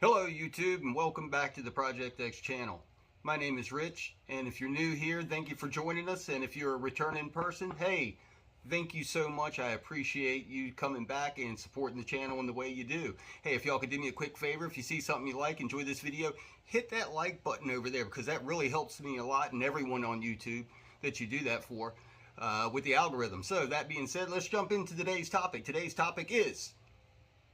Hello YouTube, and welcome back to the Project X channel. My name is Rich, and if you're new here, thank you for joining us. And if you're a returning person, hey, thank you so much. I appreciate you coming back and supporting the channel in the way you do. Hey, if y'all could do me a quick favor, if you see something you like, enjoy this video, hit that like button over there, because that really helps me a lot, and everyone on YouTube that you do that for with the algorithm. So that being said, let's jump into today's topic. Today's topic is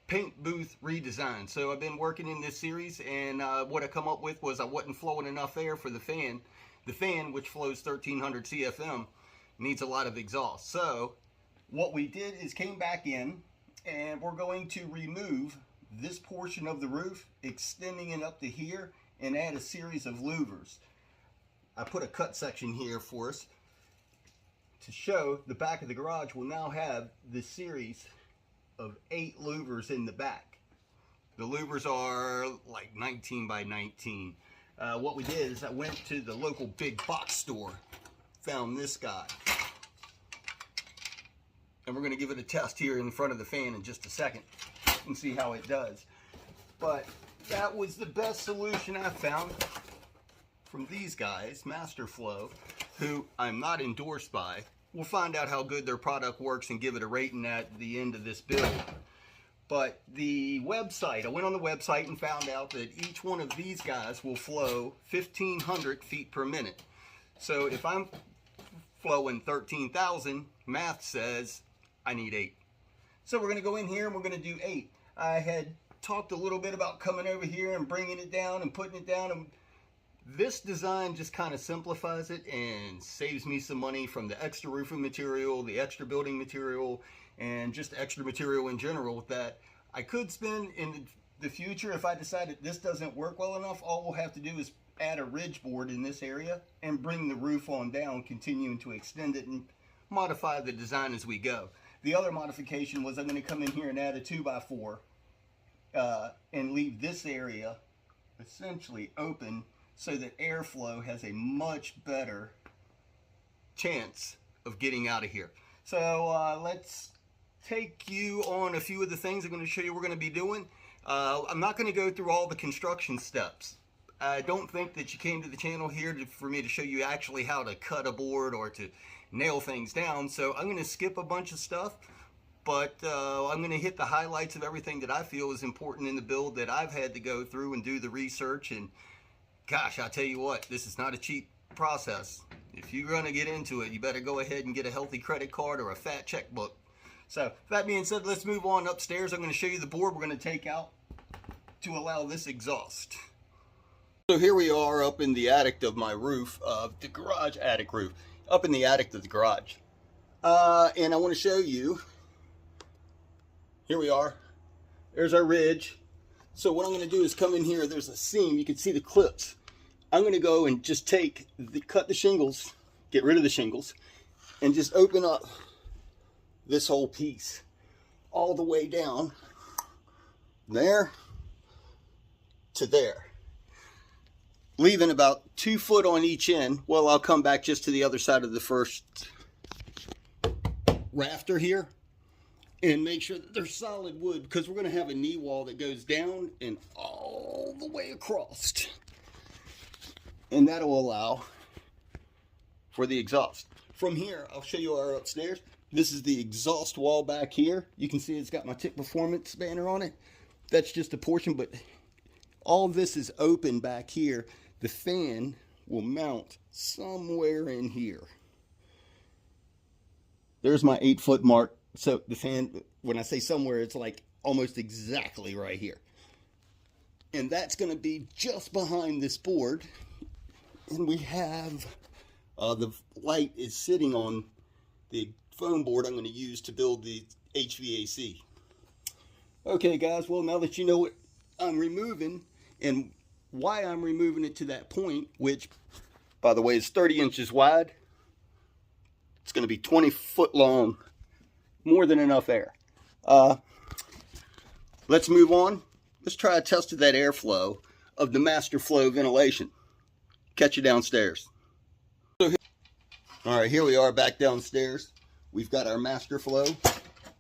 paint booth redesign. So I've been working in this series, and what I come up with was I wasn't flowing enough air for the fan. The fan, which flows 1300 CFM, needs a lot of exhaust. So what we did is came back in, and we're going to remove this portion of the roof, extending it up to here, and add a series of louvers. I put a cut section here for us to show the back of the garage will now have this series of 8 louvers in the back. The louvers are like 19 by 19. What we did is I went to the local big box store, found this guy, and we're going to give it a test here in front of the fan in just a second and see how it does. But that was the best solution I found from these guys, Masterflow, who I'm not endorsed by. We'll find out how good their product works and give it a rating at the end of this build. But the website, I went on the website and found out that each one of these guys will flow 1,500 feet per minute. So if I'm flowing 13,000, math says I need 8. So we're going to go in here and we're going to do 8. I had talked a little bit about coming over here and bringing it down and putting it down, and this design just kind of simplifies it and saves me some money from the extra roofing material, the extra building material, and just extra material in general that I could spend in the future. If I decided this doesn't work well enough, all we'll have to do is add a ridge board in this area and bring the roof on down, continuing to extend it and modify the design as we go. The other modification was I'm going to come in here and add a 2x4 and leave this area essentially open, so that airflow has a much better chance of getting out of here. So let's take you on a few of the things I'm going to show you we're going to be doing. I'm not going to go through all the construction steps. I don't think that you came to the channel here for me to show you actually how to cut a board or to nail things down. So I'm going to skip a bunch of stuff, but I'm going to hit the highlights of everything that I feel is important in the build that I've had to go through and do the research. And gosh, I'll tell you what, this is not a cheap process. If you're going to get into it, you better go ahead and get a healthy credit card or a fat checkbook. So, that being said, let's move on upstairs. I'm going to show you the board we're going to take out to allow this exhaust. So here we are up in the attic of my roof, the garage attic roof, up in the attic of the garage. And I want to show you, here we are, there's our ridge. So what I'm going to do is come in here, there's a seam, you can see the clips. I'm going to go and just cut the shingles, get rid of the shingles, and just open up this whole piece all the way down there to there, leaving about 2 foot on each end. Well, I'll come back just to the other side of the first rafter here and make sure that they're solid wood, because we're going to have a knee wall that goes down and all the way across, and that'll allow for the exhaust. From here, I'll show you our upstairs. This is the exhaust wall back here. You can see it's got my Tick Performance banner on it. That's just a portion, but all this is open back here. The fan will mount somewhere in here. There's my 8 foot mark. So the fan, when I say somewhere, it's like almost exactly right here. And that's going to be just behind this board. And we have, the light is sitting on the foam board I'm going to use to build the HVAC. Okay guys, well, now that you know what I'm removing and why I'm removing it to that point, which by the way is 30 inches wide, it's going to be 20 foot long. More than enough air. Let's move on. Let's try a test of that airflow of the Masterflow ventilation. Catch you downstairs. All right, here we are back downstairs. We've got our Masterflow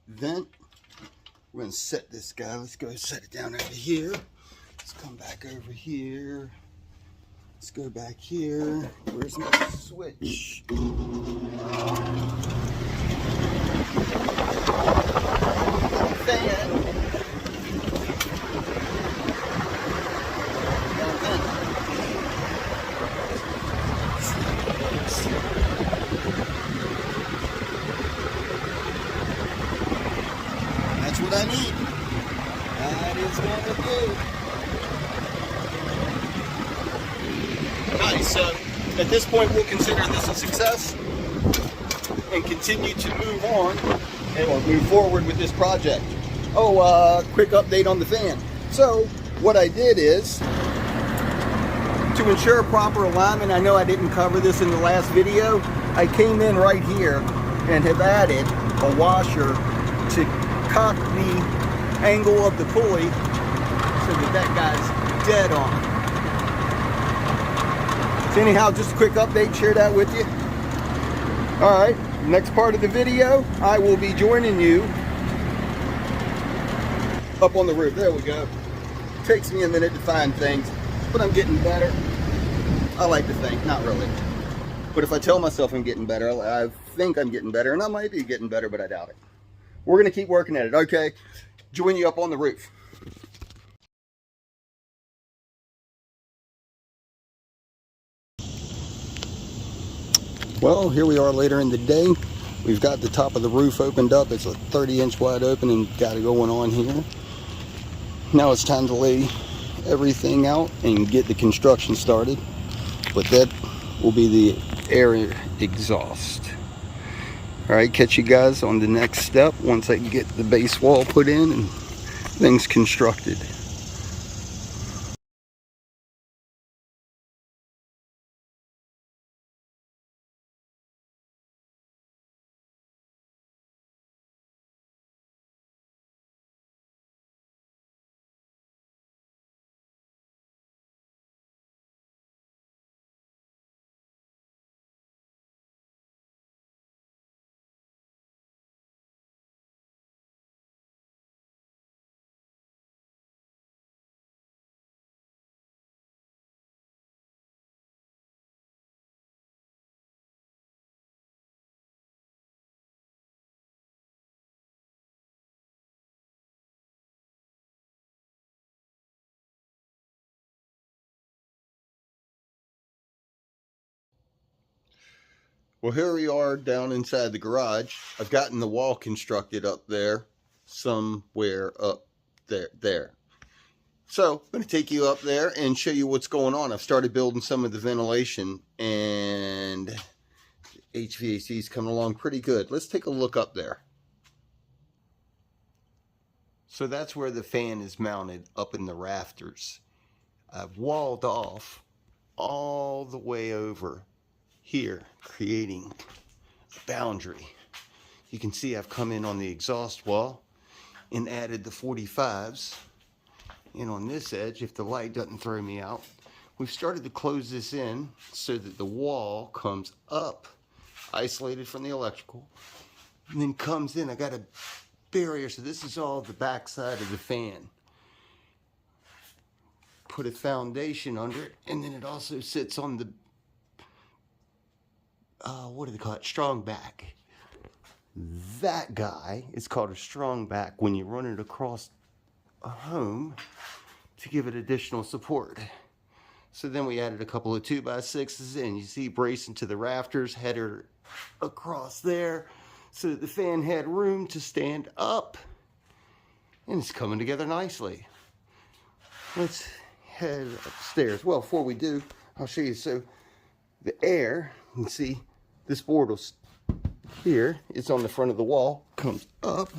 vent. We're going to set this guy. Let's go set it down over here. Let's come back over here. Let's go back here. Where's my switch? Fan. That's what I need. That is gonna do. Nice. So at this point, we'll consider this a success and continue to move on or move forward with this project. Oh, quick update on the fan. So what I did is, to ensure proper alignment, I know I didn't cover this in the last video, I came in right here and have added a washer to cock the angle of the pulley so that guy's dead on. So anyhow, just a quick update, share that with you. All right, next part of the video, I will be joining you up on the roof. There we go. Takes me a minute to find things, but I'm getting better. I like to think, not really. But if I tell myself I'm getting better, I think I'm getting better, and I might be getting better, but I doubt it. We're gonna keep working at it, okay? Join you up on the roof. Well, here we are later in the day. We've got the top of the roof opened up. It's a 30-inch wide open and got it going on here. Now it's time to lay everything out and get the construction started. But that will be the air exhaust. All right, catch you guys on the next step once I get the base wall put in and things constructed. Well, here we are down inside the garage. I've gotten the wall constructed up there, somewhere up there. So I'm going to take you up there and show you what's going on. I've started building some of the ventilation, and HVAC is coming along pretty good. Let's take a look up there. So that's where the fan is mounted, up in the rafters. I've walled off all the way over here, creating a boundary. You can see I've come in on the exhaust wall and added the 45s. And on this edge, if the light doesn't throw me out, we've started to close this in so that the wall comes up, isolated from the electrical, and then comes in. I got a barrier, so this is all the back side of the fan. Put a foundation under it, and then it also sits on the what do they call it? Strong back. That guy is called a strong back when you run it across a home to give it additional support. So then we added a couple of 2x6s in. You see, bracing to the rafters, header across there, so that the fan had room to stand up. And it's coming together nicely. Let's head upstairs. Well, before we do, I'll show you. So the air, you can see this board will, here, it's on the front of the wall, comes up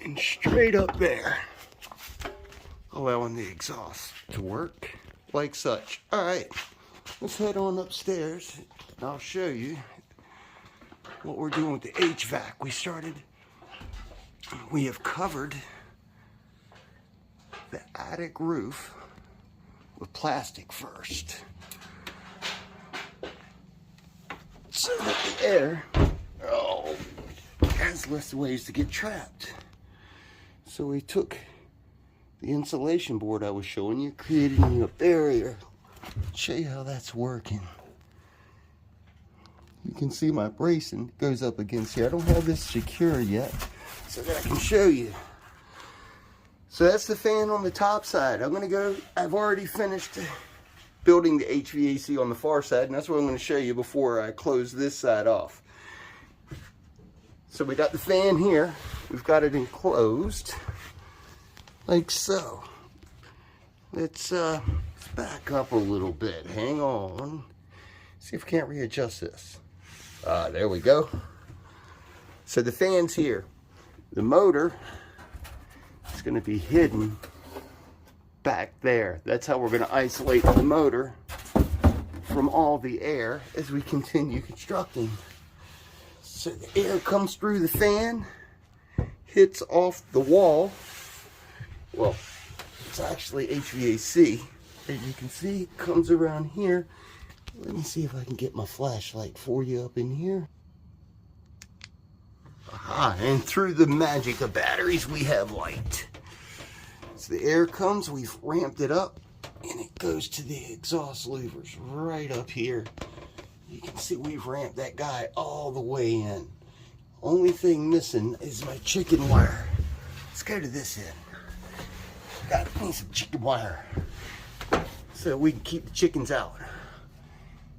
and straight up there, allowing the exhaust to work like such. All right, let's head on upstairs. I'll show you what we're doing with the HVAC. We have covered the attic roof with plastic first, so that the air has less ways to get trapped. So we took the insulation board I was showing you, creating a barrier. Show you how that's working. You can see my bracing goes up against here. I don't have this secure yet, so that I can show you. So that's the fan on the top side. I've already finished building the HVAC on the far side, and that's what I'm going to show you before I close this side off. So we got the fan here. We've got it enclosed, like so. Let's back up a little bit. Hang on. See if we can't readjust this. There we go. So the fan's here. The motor is going to be hidden back there. That's how we're going to isolate the motor from all the air as we continue constructing. So the air comes through the fan, hits off the wall. Well, it's actually HVAC. As you can see, it comes around here. Let me see if I can get my flashlight for you up in here. Aha, and through the magic of batteries, we have light. So the air comes, we've ramped it up, and it goes to the exhaust louvers right up here. You can see we've ramped that guy all the way in. Only thing missing is my chicken wire. Let's go to this end. Need some chicken wire so we can keep the chickens out.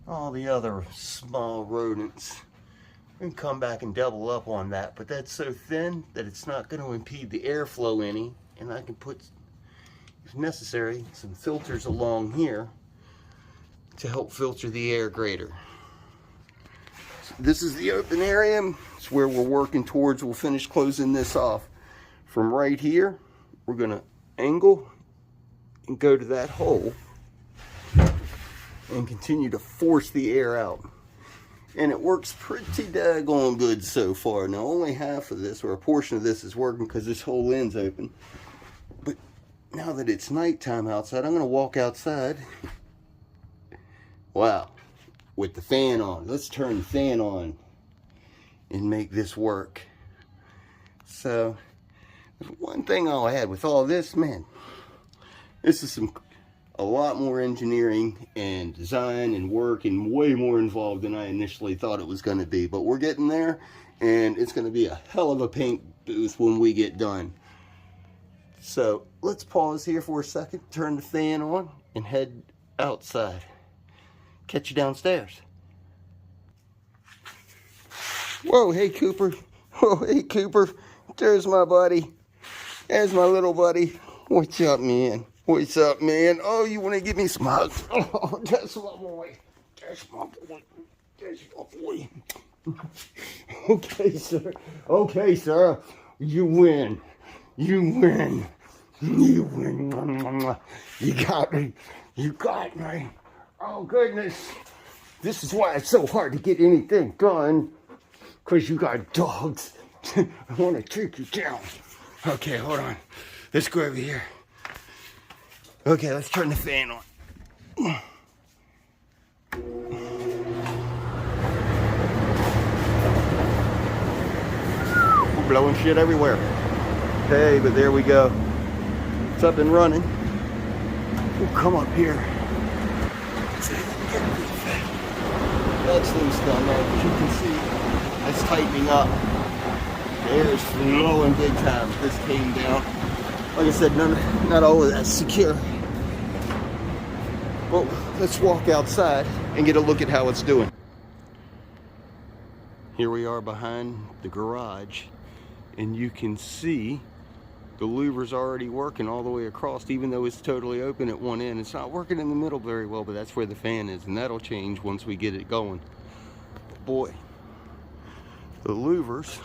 All the other small rodents. We can come back and double up on that, but that's so thin that it's not going to impede the airflow any, and I can put, if necessary, some filters along here to help filter the air greater. So this is the open area. It's where we're working towards. We'll finish closing this off. From right here, we're going to angle and go to that hole and continue to force the air out. And it works pretty daggone good so far. Now only half of this, or a portion of this, is working because this whole end's open. But now that it's nighttime outside, I'm going to walk outside. Wow, with the fan on. Let's turn the fan on and make this work. So one thing I'll add with all this, man, this is a lot more engineering and design and work and way more involved than I initially thought it was going to be. But we're getting there, and it's going to be a hell of a paint booth when we get done. So let's pause here for a second, turn the fan on, and head outside. Catch you downstairs. Whoa, hey Cooper. Whoa, hey Cooper. There's my buddy. There's my little buddy. What's up, man? What's up, man? Oh, you want to give me some hugs? Oh, that's my boy. That's my boy. That's my boy. Okay, sir. Okay, sir. You win. You win. You win. You got me. You got me. Oh, goodness. This is why it's so hard to get anything done. Because you got dogs. I want to take you down. Okay, hold on. Let's go over here. Okay, let's turn the fan on. We're blowing shit everywhere. Hey, but there we go. It's up and running. We'll come up here. That's loose down there. As you can see, that's tightening up. The air is flowing big time. This came down. Like I said, not all of that's secure. Well, let's walk outside and get a look at how it's doing. Here we are behind the garage, and you can see the louver's already working all the way across, even though it's totally open at one end. It's not working in the middle very well, but that's where the fan is, and that'll change once we get it going. But boy, the louvers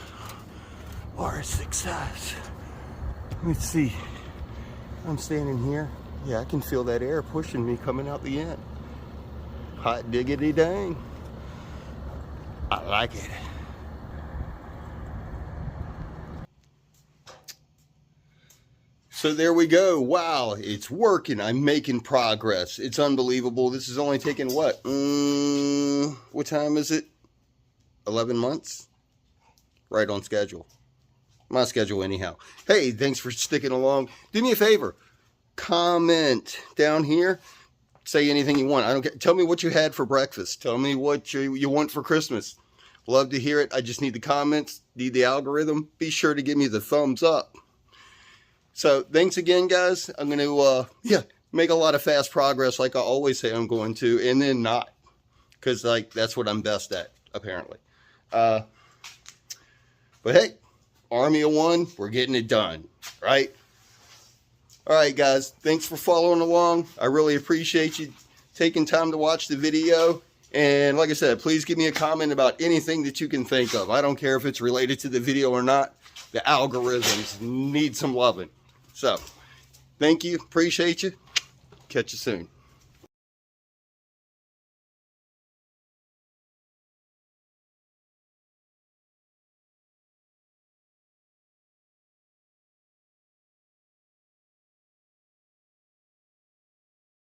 are a success. Let's see. I'm standing here. Yeah, I can feel that air pushing me coming out the end. Hot diggity dang. I like it. So there we go. Wow, it's working. I'm making progress. It's unbelievable. This is only taking what? What time is it? 11 months? Right on schedule. My schedule anyhow. Hey, thanks for sticking along. Do me a favor. comment down here. Say anything you want. I don't care. Tell me what you had for breakfast. Tell me what you want for Christmas. Love to hear it. I just need the comments, need the algorithm. Be sure to give me the thumbs up. So thanks again, guys. I'm going to make a lot of fast progress like I always say I'm going to, and then not, because like that's what I'm best at apparently. But hey, Army of One, we're getting it done, right? All right, guys, thanks for following along. I really appreciate you taking time to watch the video. And like I said, please give me a comment about anything that you can think of. I don't care if it's related to the video or not. The algorithms need some loving. So, thank you. Appreciate you. Catch you soon.